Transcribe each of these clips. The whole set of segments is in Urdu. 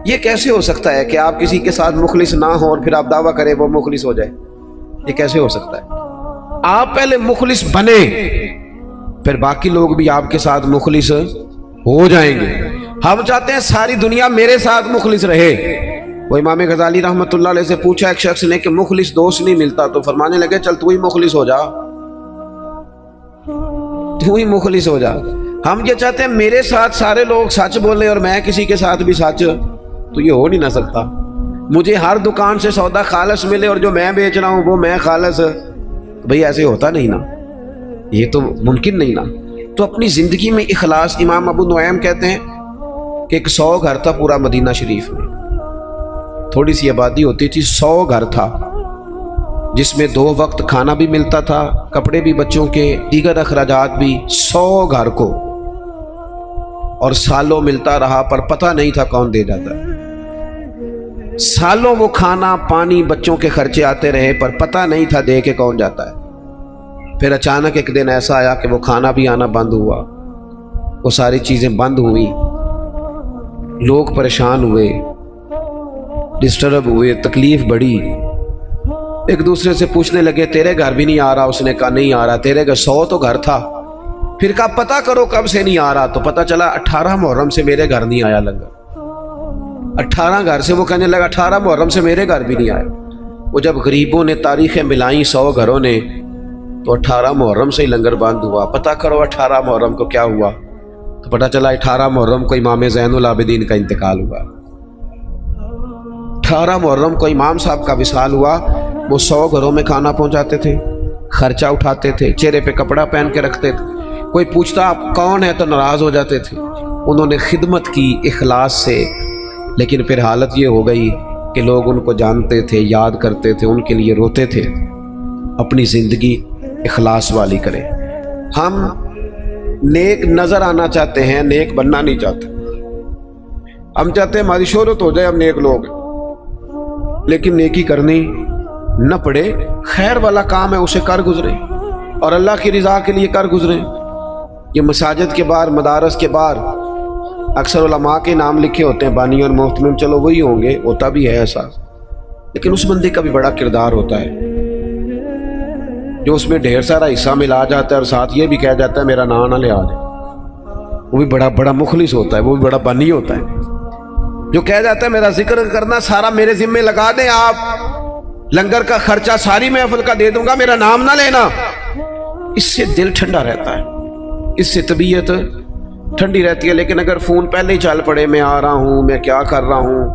یہ کیسے ہو سکتا ہے کہ آپ کسی کے ساتھ مخلص نہ ہو اور پھر آپ دعویٰ کریں وہ مخلص ہو جائے؟ یہ کیسے ہو سکتا ہے؟ آپ پہلے مخلص بنے، پھر باقی لوگ بھی آپ کے ساتھ مخلص ہو جائیں گے۔ ہم چاہتے ہیں ساری دنیا میرے ساتھ مخلص رہے۔ وہ امام غزالی رحمۃ اللہ علیہ سے پوچھا ایک شخص نے کہ مخلص دوست نہیں ملتا، تو فرمانے لگے چل تو ہی مخلص ہو جا، تو ہی مخلص ہو جا۔ ہم یہ چاہتے ہیں میرے ساتھ سارے لوگ سچ بولیں اور میں کسی کے ساتھ بھی سچ، تو یہ ہو نہیں نہ سکتا۔ مجھے ہر دکان سے سودا خالص ملے اور جو میں بیچ رہا ہوں وہ میں خالص، بھئی ایسے ہوتا نہیں نا، یہ تو ممکن نہیں نا۔ تو اپنی زندگی میں اخلاص، امام ابو نعیم کہتے ہیں کہ ایک 100 گھر تھا پورا مدینہ شریف میں، تھوڑی سی آبادی ہوتی تھی، 100 گھر تھا جس میں 2 وقت کھانا بھی ملتا تھا، کپڑے بھی بچوں کے، دیگر اخراجات بھی، 100 گھر کو، اور سالوں ملتا رہا پر پتہ نہیں تھا کون دے جاتا۔ سالوں وہ کھانا پانی بچوں کے خرچے آتے رہے پر پتہ نہیں تھا دے کے کون جاتا ہے۔ پھر اچانک ایک دن ایسا آیا کہ وہ کھانا بھی آنا بند ہوا، وہ ساری چیزیں بند ہوئی، لوگ پریشان ہوئے، ڈسٹرب ہوئے، تکلیف بڑھی، ایک دوسرے سے پوچھنے لگے تیرے گھر بھی نہیں آ رہا؟ اس نے کہا نہیں آ رہا۔ تیرے گھر 100 تو گھر تھا۔ پھر کہا پتہ کرو کب سے نہیں آ رہا، تو پتہ چلا 18 محرم سے میرے گھر نہیں آیا لنگر۔ 18 گھر سے، وہ کہنے لگا 18 محرم سے میرے گھر بھی نہیں آیا۔ وہ جب غریبوں نے تاریخیں ملائیں 100 گھروں نے، تو 18 محرم سے ہی لنگر بند ہوا۔ پتہ کرو 18 محرم کو کیا ہوا، تو پتہ چلا 18 محرم کو امام زین العابدین کا انتقال ہوا۔ 18 محرم کو امام صاحب کا وصال ہوا۔ وہ 100 گھروں میں کھانا پہنچاتے تھے، خرچہ اٹھاتے تھے، چہرے پہ کپڑا پہن کے رکھتے تھے، کوئی پوچھتا آپ کون ہے تو ناراض ہو جاتے تھے۔ انہوں نے خدمت کی اخلاص سے، لیکن پھر حالت یہ ہو گئی کہ لوگ ان کو جانتے تھے، یاد کرتے تھے، ان کے لیے روتے تھے۔ اپنی زندگی اخلاص والی کریں۔ ہم نیک نظر آنا چاہتے ہیں، نیک بننا نہیں چاہتے۔ ہم چاہتے ہیں ہماری شہرت ہو جائے، ہم نیک لوگ، لیکن نیکی کرنی نہ پڑے، خیر والا کام ہے اسے کر گزریں اور اللہ کی رضا کے لیے کر گزریں۔ یہ مساجد کے باہر، مدارس کے باہر اکثر علماء کے نام لکھے ہوتے ہیں، بانی اور محتمم، چلو وہی ہوں گے، ہوتا بھی ہے ایسا، لیکن اس بندے کا بھی بڑا کردار ہوتا ہے جو اس میں ڈھیر سارا حصہ ملا جاتا ہے اور ساتھ یہ بھی کہہ جاتا ہے میرا نام نہ لیا دے۔ وہ بھی بڑا مخلص ہوتا ہے، وہ بھی بڑا بانی ہوتا ہے جو کہہ جاتا ہے میرا ذکر کرنا سارا میرے ذمے لگا دیں، آپ لنگر کا خرچہ ساری محفل کا دے دوں گا، میرا نام نہ لینا۔ اس سے دل ٹھنڈا رہتا ہے، اس سے طبیعت ٹھنڈی رہتی ہے۔ لیکن اگر فون پہلے ہی چل پڑے میں آ رہا ہوں، میں کیا کر رہا ہوں،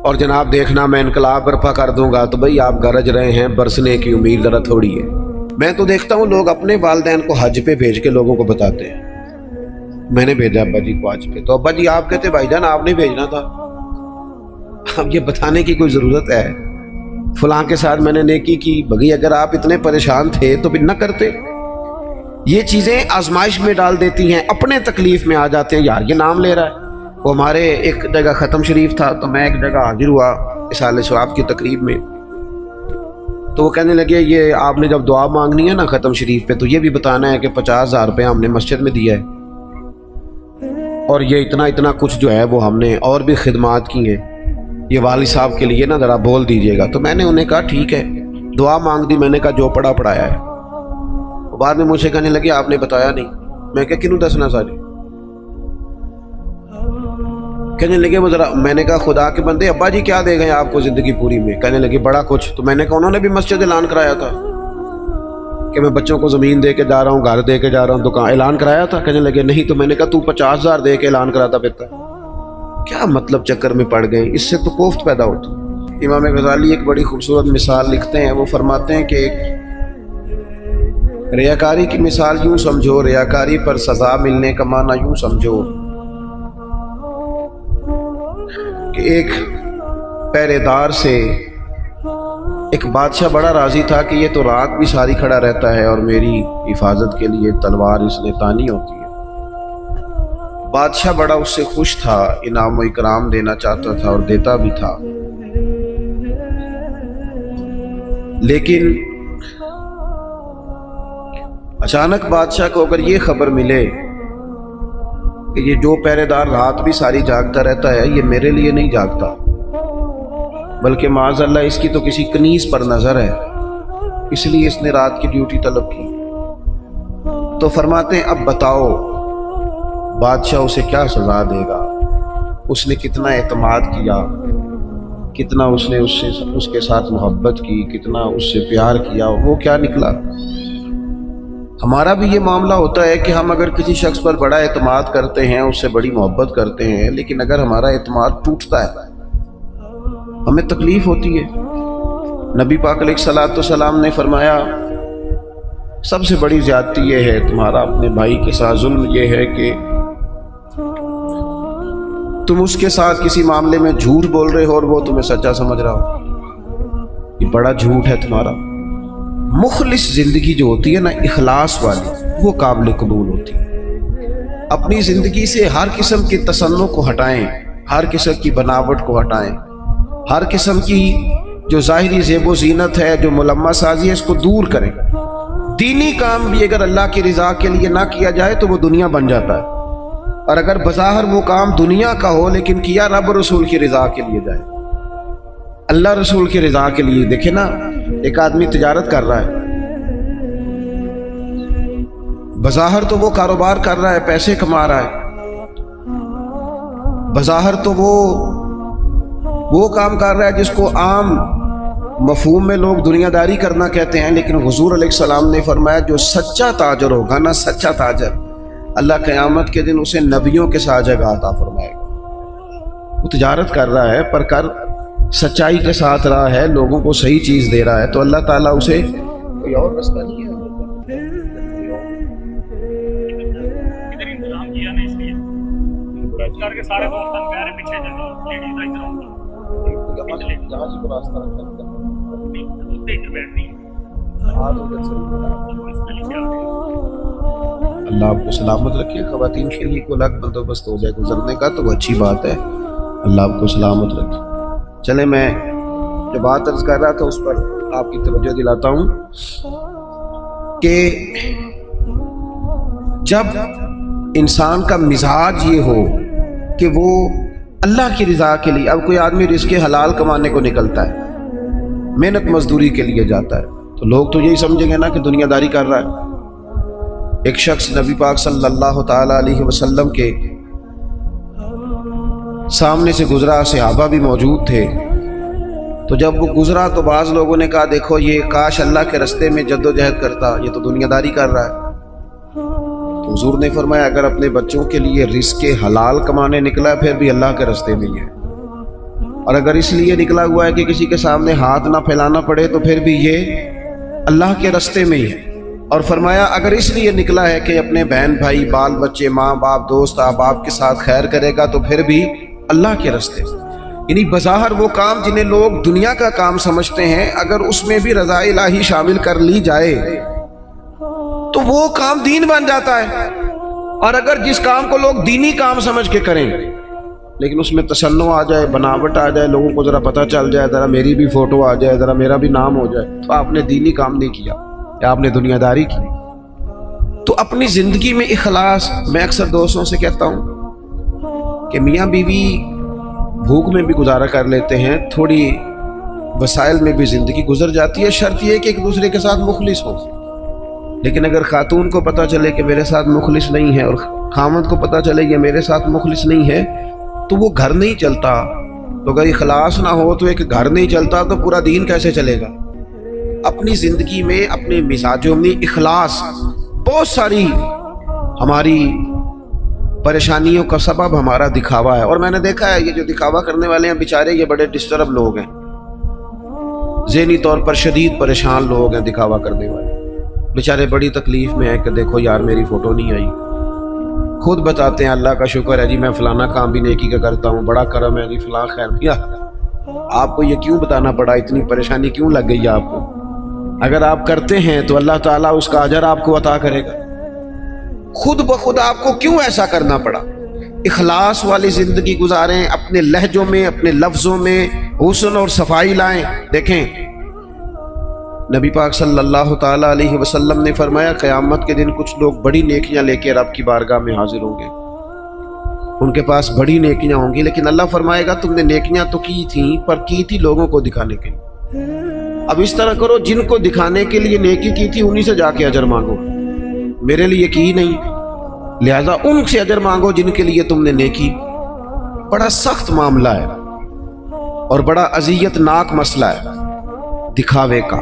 اور جناب دیکھنا میں انقلاب برپا کر دوں گا، تو بھئی آپ گرج رہے ہیں، برسنے کی امید ذرا تھوڑی ہے۔ میں تو دیکھتا ہوں لوگ اپنے والدین کو حج پہ بھیج کے لوگوں کو بتاتے ہیں میں نے بھیجا ابا جی کو حج پہ، تو ابا جی آپ کہتے بھائی جان آپ نے بھیجنا تھا۔ اب یہ بتانے کی کوئی ضرورت ہے؟ فلاں کے ساتھ میں نے نیکی کی، بھئی اگر آپ اتنے پریشان تھے تو پھر نہ کرتے۔ یہ چیزیں آزمائش میں ڈال دیتی ہیں، اپنے تکلیف میں آ جاتے ہیں، یار یہ نام لے رہا ہے۔ وہ ہمارے ایک جگہ ختم شریف تھا، تو میں ایک جگہ حاضر ہوا اصالہ ثواب کی تقریب میں، تو وہ کہنے لگے یہ آپ نے جب دعا مانگنی ہے نا ختم شریف پہ، تو یہ بھی بتانا ہے کہ 50,000 روپے ہم نے مسجد میں دیا ہے، اور یہ اتنا کچھ جو ہے وہ ہم نے اور بھی خدمات کی ہیں، یہ والد صاحب کے لیے نا ذرا بول دیجئے گا۔ تو میں نے انہیں کہا ٹھیک ہے، دعا مانگ دی، میں نے کہا جو پڑھا پڑھایا ہے۔ وہ بعد میں مجھ سے کہنے لگے آپ نے بتایا نہیں۔ میں کہا کنوں دسنا ساری؟ کہنے لگے وہ ذرا، میں نے کہا خدا کے بندے ابا جی کیا دے گئے آپ کو زندگی پوری میں؟ کہنے لگے بڑا کچھ۔ تو میں نے کہا انہوں نے بھی مسجد اعلان کرایا تھا کہ میں بچوں کو زمین دے کے جا رہا ہوں، گھر دے کے جا رہا ہوں، دکان اعلان کرایا تھا؟ کہنے لگے نہیں۔ تو میں نے کہا تو 50,000 دے کے اعلان کراتا پھرتا، کیا مطلب چکر میں پڑ گئے؟ اس سے تو کوفت پیدا ہوتی۔ امام غزالی ایک بڑی خوبصورت مثال لکھتے ہیں، وہ فرماتے ہیں کہ ایک ریاکاری کی مثال یوں سمجھو، ریاکاری پر سزا ملنے کا معنی یوں سمجھو کہ ایک پہرے دار سے ایک بادشاہ بڑا راضی تھا کہ یہ تو رات بھی ساری کھڑا رہتا ہے اور میری حفاظت کے لیے تلوار اس نے تانی ہوتی ہے۔ بادشاہ بڑا اس سے خوش تھا، انعام و اکرام دینا چاہتا تھا اور دیتا بھی تھا، لیکن اچانک بادشاہ کو اگر یہ خبر ملے کہ یہ جو پہرے دار رات بھی ساری جاگتا رہتا ہے، یہ میرے لیے نہیں جاگتا، بلکہ معاذ اللہ اس کی تو کسی کنیز پر نظر ہے، اس لیے اس نے رات کی ڈیوٹی طلب کی۔ تو فرماتے ہیں اب بتاؤ بادشاہ اسے کیا سزا دے گا، اس نے کتنا اعتماد کیا، کتنا اس نے اس کے ساتھ محبت کی، کتنا اس سے پیار کیا، وہ کیا نکلا۔ ہمارا بھی یہ معاملہ ہوتا ہے کہ ہم اگر کسی شخص پر بڑا اعتماد کرتے ہیں، اس سے بڑی محبت کرتے ہیں، لیکن اگر ہمارا اعتماد ٹوٹتا ہے ہمیں تکلیف ہوتی ہے۔ نبی پاک علیہ الصلوۃ والسلام نے فرمایا سب سے بڑی زیادتی یہ ہے تمہارا اپنے بھائی کے ساتھ ظلم، یہ ہے کہ تم اس کے ساتھ کسی معاملے میں جھوٹ بول رہے ہو اور وہ تمہیں سچا سمجھ رہا ہو، یہ بڑا جھوٹ ہے تمہارا۔ مخلص زندگی جو ہوتی ہے نا، اخلاص والی، وہ قابل قبول ہوتی ہے۔ اپنی زندگی سے ہر قسم کے تصنع کو ہٹائیں، ہر قسم کی بناوٹ کو ہٹائیں، ہر قسم کی جو ظاہری زیب و زینت ہے، جو ملمہ سازی ہے، اس کو دور کریں۔ دینی کام بھی اگر اللہ کی رضا کے لیے نہ کیا جائے تو وہ دنیا بن جاتا ہے، اور اگر بظاہر وہ کام دنیا کا ہو لیکن کیا رب رسول کی رضا کے لیے جائے، اللہ رسول کی رضا کے لیے۔ دیکھیں نا، ایک آدمی تجارت کر رہا ہے، بظاہر تو وہ کاروبار کر رہا ہے، پیسے کما رہا ہے، بظاہر تو وہ کام کر رہا ہے جس کو عام مفہوم میں لوگ دنیا داری کرنا کہتے ہیں، لیکن حضور علیہ السلام نے فرمایا جو سچا تاجر ہوگا نا، سچا تاجر، اللہ قیامت کے دن اسے نبیوں کے ساتھ جگہ عطا فرمائے گا۔ وہ تجارت کر رہا ہے پر کر سچائی کے ساتھ رہا ہے، لوگوں کو صحیح چیز دے رہا ہے، تو اللہ تعالیٰ اسے کوئی اور رستہ نہیں ہے۔ اللہ آپ کو سلامت رکھے، خواتین کے لیے کوئی الگ بندوبست ہو جائے گزرنے کا تو وہ اچھی بات ہے، اللہ آپ کو سلامت رکھے۔ چلے میں جو بات عرض کر رہا تھا اس پر آپ کی توجہ دلاتا ہوں کہ جب انسان کا مزاج یہ ہو کہ وہ اللہ کی رضا کے لیے، اب کوئی آدمی رزق حلال کمانے کو نکلتا ہے، محنت مزدوری کے لیے جاتا ہے، تو لوگ تو یہی سمجھیں گے نا کہ دنیا داری کر رہا ہے۔ ایک شخص نبی پاک صلی اللہ تعالی علیہ وسلم کے سامنے سے گزرا، صحابہ بھی موجود تھے، تو جب وہ گزرا تو بعض لوگوں نے کہا دیکھو یہ کاش اللہ کے رستے میں جد و جہد کرتا، یہ تو دنیا داری کر رہا ہے۔ تو حضور نے فرمایا اگر اپنے بچوں کے لیے رزق حلال کمانے نکلا ہے پھر بھی اللہ کے رستے میں ہی ہے، اور اگر اس لیے نکلا ہوا ہے کہ کسی کے سامنے ہاتھ نہ پھیلانا پڑے تو پھر بھی یہ اللہ کے رستے میں ہی ہے۔ اور فرمایا اگر اس لیے نکلا ہے کہ اپنے بہن بھائی بال بچے ماں باپ دوست احباب کے ساتھ خیر کرے گا تو پھر بھی اللہ کے رستے سے۔ یعنی بظاہر وہ کام جنہیں لوگ دنیا کا کام سمجھتے ہیں، اگر اس میں بھی رضا الہی شامل کر لی جائے تو وہ کام دین بن جاتا ہے، اور اگر جس کام کو لوگ دینی کام سمجھ کے کریں لیکن اس میں تصنع آ جائے، بناوٹ آ جائے، لوگوں کو ذرا پتہ چل جائے، ذرا میری بھی فوٹو آ جائے، ذرا میرا بھی نام ہو جائے، تو آپ نے دینی کام نہیں کیا یا آپ نے دنیا داری کی۔ تو اپنی زندگی میں اخلاص، میں اکثر دوستوں سے کہتا ہوں کہ میاں بیوی بھوک میں بھی گزارا کر لیتے ہیں، تھوڑی وسائل میں بھی زندگی گزر جاتی ہے، شرط یہ کہ ایک دوسرے کے ساتھ مخلص ہو۔ لیکن اگر خاتون کو پتہ چلے کہ میرے ساتھ مخلص نہیں ہے اور خاوند کو پتہ چلے کہ میرے ساتھ مخلص نہیں ہے تو وہ گھر نہیں چلتا۔ تو اگر اخلاص نہ ہو تو ایک گھر نہیں چلتا تو پورا دین کیسے چلے گا؟ اپنی زندگی میں اپنے مزاجوں میں اخلاص، بہت ساری ہماری پریشانیوں کا سبب ہمارا دکھاوا ہے، اور میں نے دیکھا ہے یہ جو دکھاوا کرنے والے ہیں بیچارے یہ بڑے ڈسٹرب لوگ ہیں، ذہنی طور پر شدید پریشان لوگ ہیں، دکھاوا کرنے والے بیچارے بڑی تکلیف میں ہیں کہ دیکھو یار میری فوٹو نہیں آئی، خود بتاتے ہیں اللہ کا شکر ہے جی میں فلانا کام بھی نیکی کا کرتا ہوں، بڑا کرم ہے جی فلاں خیر کیا۔ آپ کو یہ کیوں بتانا پڑا، اتنی پریشانی کیوں لگ گئی آپ کو؟ اگر آپ کرتے ہیں تو اللہ تعالیٰ اس کا اجر آپ کو عطا کرے گا، خود بخود آپ کو کیوں ایسا کرنا پڑا؟ اخلاص والی زندگی گزاریں، اپنے لہجوں میں اپنے لفظوں میں حسن اور صفائی لائیں۔ دیکھیں نبی پاک صلی اللہ تعالیٰ علیہ وسلم نے فرمایا قیامت کے دن کچھ لوگ بڑی نیکیاں لے کے رب کی بارگاہ میں حاضر ہوں گے، ان کے پاس بڑی نیکیاں ہوں گی، لیکن اللہ فرمائے گا تم نے نیکیاں تو کی تھیں پر کی تھی لوگوں کو دکھانے کے لیے۔ اب اس طرح کرو، جن کو دکھانے کے لیے نیکی کی تھی انہی سے جا کے اجر مانگو، میرے لیے کی نہیں، لہذا ان سے اجر مانگو جن کے لیے تم نے نیکی۔ بڑا سخت معاملہ ہے اور بڑا اذیت ناک مسئلہ ہے دکھاوے کا۔